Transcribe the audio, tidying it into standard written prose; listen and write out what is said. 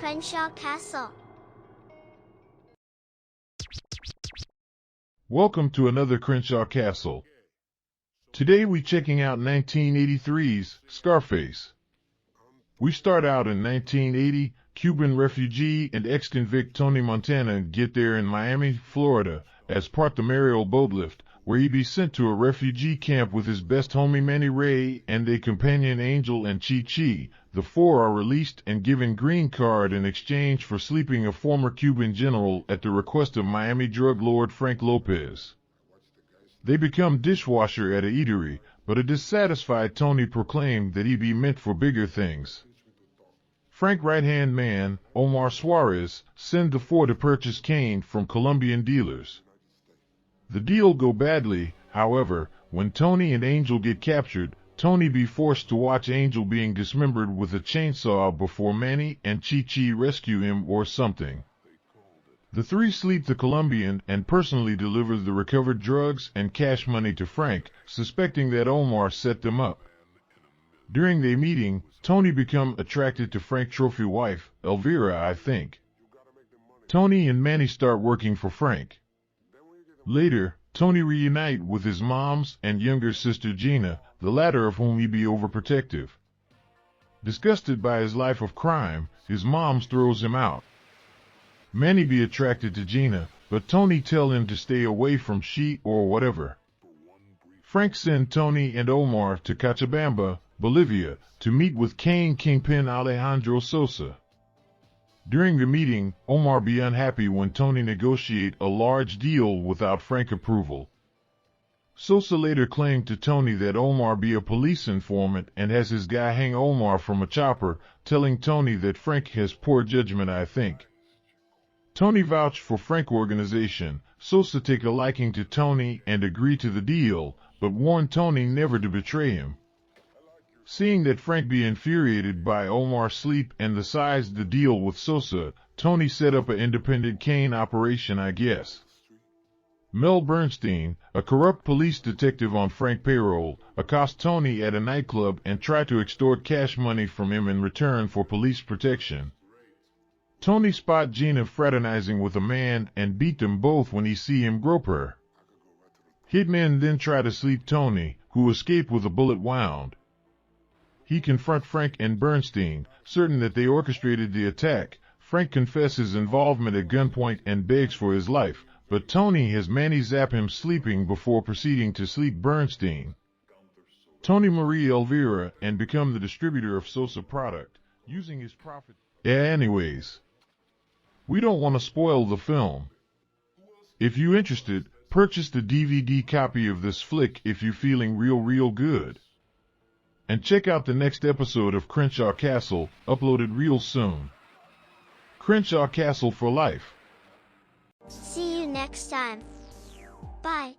Crenshaw Castle. Welcome to another Crenshaw Castle. Today we checking out 1983's Scarface. We start out in 1980. Cuban refugee and ex-convict Tony Montana get there in Miami, Florida, as part the Mariel boatlift, where he be sent to a refugee camp with his best homie Manny Ray and their companion Angel and Chi-Chi. The four are released and given green card in exchange for sleeping a former Cuban general at the request of Miami drug lord Frank Lopez. They become dishwasher at a eatery, but a dissatisfied Tony proclaimed that he be meant for bigger things. Frank right-hand man, Omar Suarez, send the four to purchase cane from Colombian dealers. The deal go badly, however, when Tony and Angel get captured. Tony be forced to watch Angel being dismembered with a chainsaw before Manny and Chi-Chi rescue him or something. The three sleep the Colombian and personally deliver the recovered drugs and cash money to Frank, suspecting that Omar set them up. During their meeting, Tony become attracted to Frank's trophy wife, Elvira, I think. Tony and Manny start working for Frank. Later, Tony reunite with his mom's and younger sister Gina, the latter of whom he be overprotective. Disgusted by his life of crime, his mom throws him out. Manny be attracted to Gina, but Tony tell him to stay away from she or whatever. Frank send Tony and Omar to Cochabamba, Bolivia, to meet with cane kingpin Alejandro Sosa. During the meeting, Omar be unhappy when Tony negotiate a large deal without Frank approval. Sosa later claimed to Tony that Omar be a police informant and has his guy hang Omar from a chopper, telling Tony that Frank has poor judgment, I think. Tony vouched for Frank organization. Sosa take a liking to Tony and agree to the deal, but warn Tony never to betray him. Seeing that Frank be infuriated by Omar's sleep and the size the deal with Sosa, Tony set up an independent cane operation, I guess. Mel Bernstein, a corrupt police detective on Frank payroll, accosts Tony at a nightclub and try to extort cash money from him in return for police protection. Tony spot Gina fraternizing with a man and beat them both when he see him grope her. Hitmen then try to sleep Tony, who escaped with a bullet wound. He confront Frank and Bernstein, certain that they orchestrated the attack. Frank confesses involvement at gunpoint and begs for his life, but Tony has Manny zap him sleeping before proceeding to sleep Bernstein. Tony marry Elvira and become the distributor of Sosa product, using his profit. Anyways, we don't want to spoil the film. If you interested, purchase the DVD copy of this flick if you feeling real good. And check out the next episode of Crenshaw Castle, uploaded real soon. Crenshaw Castle for life. See you next time. Bye.